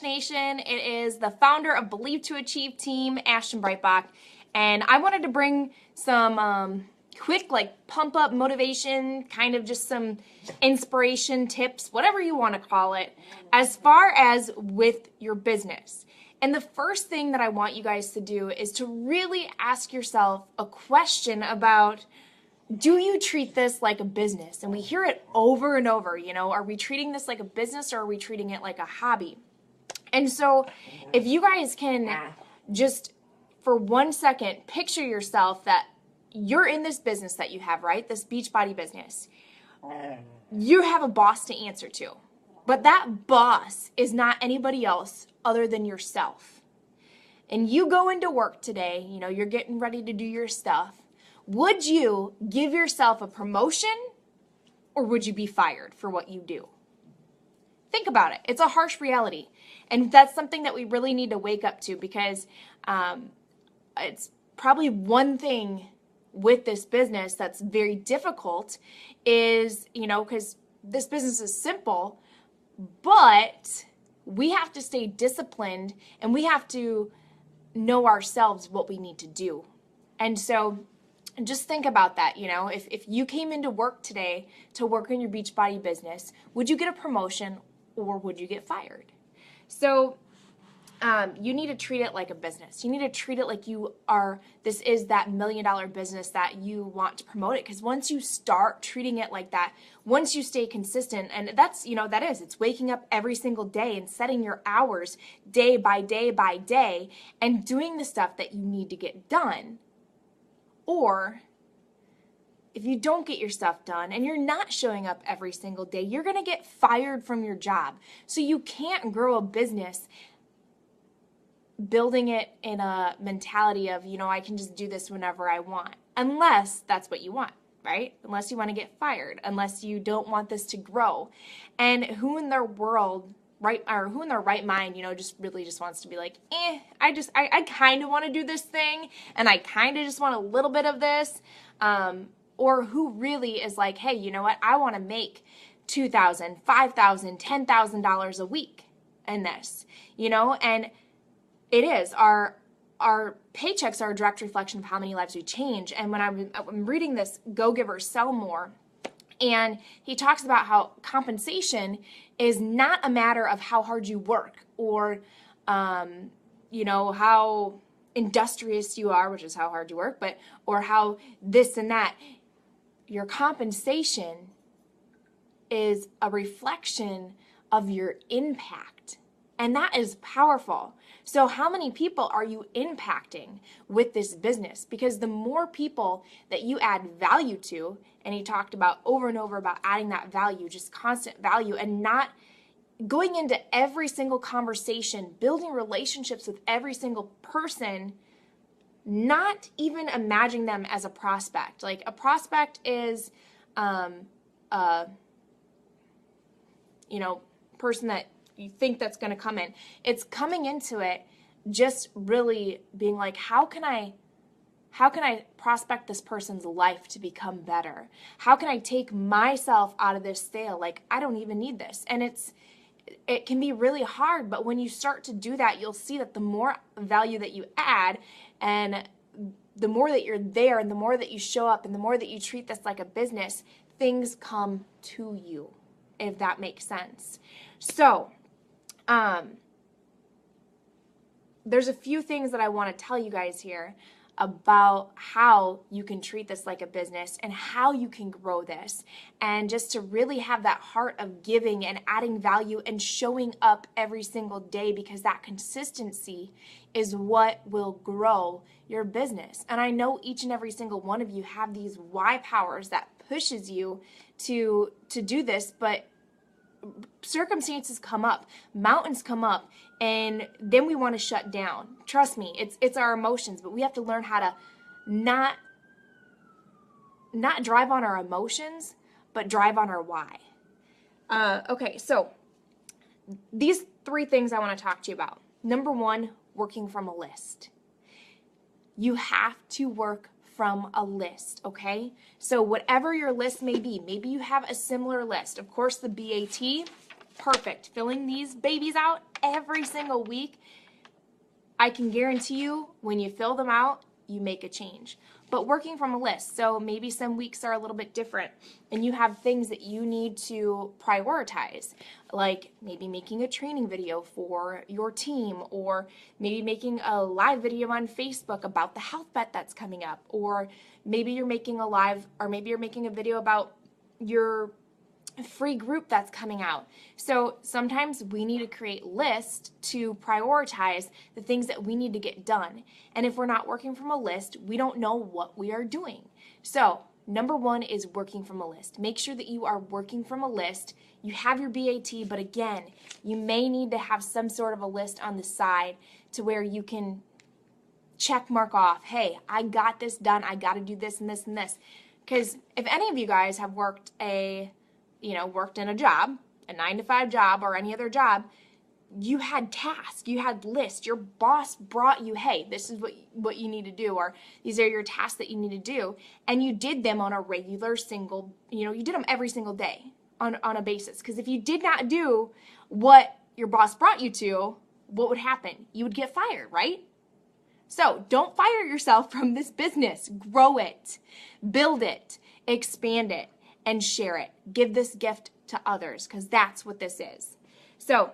Nation. It is the founder of Believe to Achieve team, Ashton Breitbach, and I wanted to bring some quick pump up motivation, kind of just some inspiration tips, whatever you want to call it, as far as with your business. And the first thing that I want you guys to do is to really ask yourself a question about, do you treat this like a business? And we hear it over and over, are we treating this like a business or are we treating it like a hobby? And so if you guys can just for 1 second picture yourself that you're in this business that you have, right? This Beachbody business. You have a boss to answer to, but that boss is not anybody else other than yourself. And you go into work today, you're getting ready to do your stuff. Would you give yourself a promotion or would you be fired for what you do? Think about it. It's a harsh reality. And that's something that we really need to wake up to, because it's probably one thing with this business that's very difficult is, because this business is simple, but we have to stay disciplined and we have to know ourselves what we need to do. And so just think about that. If you came into work today to work in your Beachbody business, would you get a promotion or would you get fired? So you need to treat it like a business. You need to treat it like this is that $1 million business that you want to promote it. Because once you start treating it like that, once you stay consistent, and it's waking up every single day and setting your hours day by day by day and doing the stuff that you need to get done. Or if you don't get your stuff done and you're not showing up every single day, you're going to get fired from your job. So you can't grow a business building it in a mentality of, I can just do this whenever I want, unless that's what you want, right? Unless you want to get fired, unless you don't want this to grow. And who in their world, right, or who in their right mind, just really just wants to be like, I kind of want to do this thing and I kind of just want a little bit of this. Or who really is like, hey, you know what? I want to make $2,000, $5,000, $10,000 a week in this, and it is our paychecks are a direct reflection of how many lives we change. And when I'm reading this Go Giver Sell More, and he talks about how compensation is not a matter of how hard you work or, how industrious you are, which is how hard you work, or how this and that. Your compensation is a reflection of your impact. And that is powerful. So how many people are you impacting with this business? Because the more people that you add value to, and he talked about over and over about adding that value, just constant value, and not going into every single conversation, building relationships with every single person, not even imagining them as a prospect. Like a prospect is, person that you think that's going to come in. It's coming into it just really being like, how can I prospect this person's life to become better? How can I take myself out of this sale? Like, I don't even need this. And it can be really hard, but when you start to do that, you'll see that the more value that you add and the more that you're there and the more that you show up and the more that you treat this like a business, things come to you, if that makes sense. So, there's a few things that I want to tell you guys here about how you can treat this like a business and how you can grow this, and just to really have that heart of giving and adding value and showing up every single day, because that consistency is what will grow your business. And I know each and every single one of you have these why powers that pushes you to do this, but circumstances come up, mountains come up, and then we want to shut down. Trust me, it's our emotions, but we have to learn how to not drive on our emotions, but drive on our why. Okay, so these 3 things I want to talk to you about. Number 1, working from a list. You have to work from a list, okay? So whatever your list may be, maybe you have a similar list. Of course, the BAT perfect. Filling these babies out every single week, I can guarantee you when you fill them out, you make a change. But working from a list, so maybe some weeks are a little bit different and you have things that you need to prioritize, like maybe making a training video for your team, or maybe making a live video on Facebook about the health bet that's coming up, or maybe you're making a video about your free group that's coming out. So sometimes we need to create lists to prioritize the things that we need to get done. And if we're not working from a list, we don't know what we are doing. So number one is working from a list. Make sure that you are working from a list. You have your BAT, but again, you may need to have some sort of a list on the side to where you can check mark off, hey, I got this done. I got to do this and this and this. Because if any of you guys have worked in a job, a 9-to-5 job or any other job, you had tasks, you had lists, your boss brought you, hey, this is what you need to do, or these are your tasks that you need to do, and you did them on a regular you did them every single day on a basis. Because if you did not do what your boss brought you to, what would happen? You would get fired, right? So don't fire yourself from this business. Grow it, build it, expand it, and share it. Give this gift to others, because that's what this is. So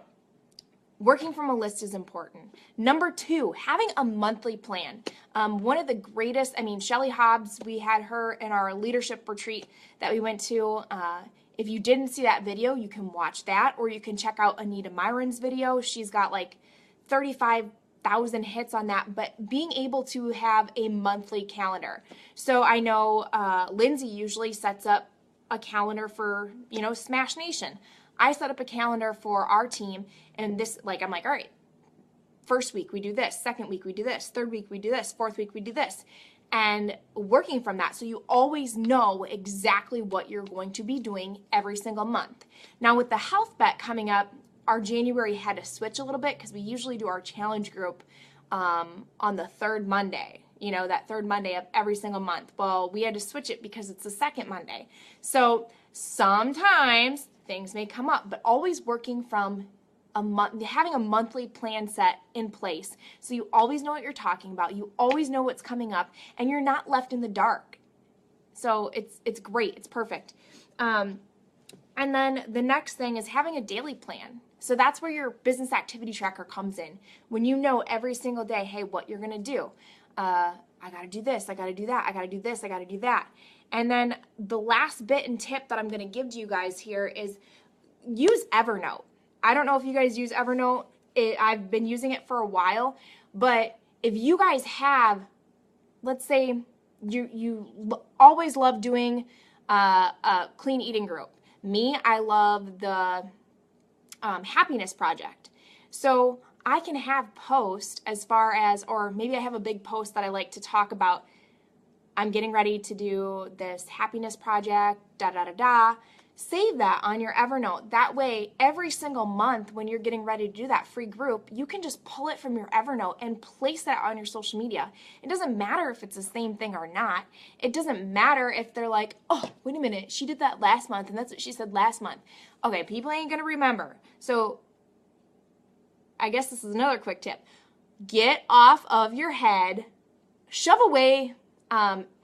working from a list is important. Number two, having a monthly plan. One of the greatest, Shelly Hobbs, we had her in our leadership retreat that we went to. If you didn't see that video, you can watch that, or you can check out Anita Myron's video. She's got like 35,000 hits on that, but being able to have a monthly calendar. So I know Lindsay usually sets up a calendar for, Smash Nation. I set up a calendar for our team, and I'm like, all right, first week we do this, second week we do this, third week we do this, fourth week we do this, and working from that so you always know exactly what you're going to be doing every single month. Now with the health bet coming up, our January had to switch a little bit because we usually do our challenge group on the third Monday. That third Monday of every single month. Well, we had to switch it because it's the second Monday. So sometimes things may come up, but always working from a month, having a monthly plan set in place. So you always know what you're talking about. You always know what's coming up, and you're not left in the dark. So it's great. It's perfect. And then the next thing is having a daily plan. So that's where your business activity tracker comes in. When you know every single day, hey, what you're going to do. I got to do this, I got to do that, I got to do this, I got to do that. And then the last bit and tip that I'm going to give to you guys here is use Evernote. I don't know if you guys use Evernote. I've been using it for a while, but if you guys have, let's say you always love doing a clean eating group. Me, I love the Happiness Project. So I can have posts as far as, or maybe I have a big post that I like to talk about. I'm getting ready to do this happiness project, Save that on your Evernote. That way, every single month when you're getting ready to do that free group, you can just pull it from your Evernote and place that on your social media. It doesn't matter if it's the same thing or not. It doesn't matter if they're like, oh, wait a minute, she did that last month and that's what she said last month. Okay, people ain't gonna remember. So I guess this is another quick tip. Get off of your head, shove away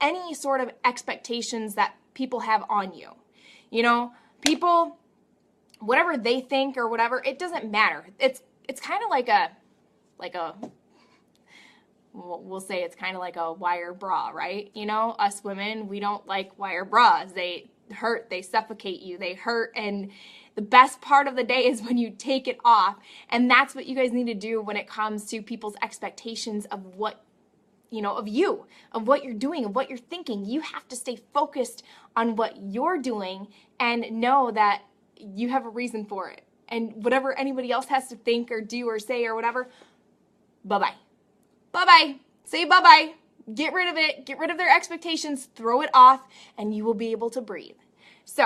any sort of expectations that people have on you. People, whatever they think or whatever, it doesn't matter. It's kind of like we'll say it's kind of like a wire bra, right? Us women, we don't like wire bras. They hurt, they suffocate you, they hurt, and the best part of the day is when you take it off. And that's what you guys need to do when it comes to people's expectations of what, of you, of what you're doing, of what you're thinking. You have to stay focused on what you're doing and know that you have a reason for it. And whatever anybody else has to think or do or say or whatever, bye-bye. Bye-bye. Say bye-bye. Get rid of it. Get rid of their expectations. Throw it off, and you will be able to breathe. So,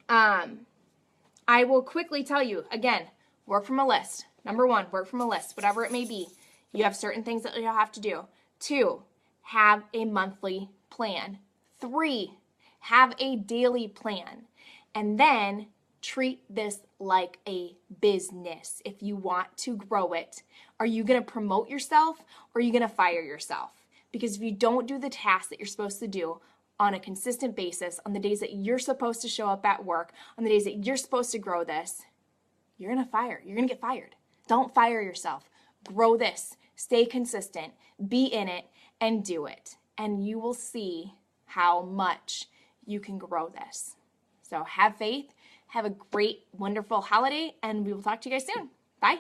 I will quickly tell you, again, work from a list. Number one, work from a list, whatever it may be. You have certain things that you'll have to do. 2, have a monthly plan. 3, have a daily plan. And then treat this like a business. If you want to grow it, are you going to promote yourself or are you going to fire yourself? Because if you don't do the tasks that you're supposed to do on a consistent basis, on the days that you're supposed to show up at work, on the days that you're supposed to grow this, you're going to get fired. Don't fire yourself. Grow this. Stay consistent. Be in it and do it. And you will see how much you can grow this. So have faith. Have a great, wonderful holiday, and we will talk to you guys soon. Bye.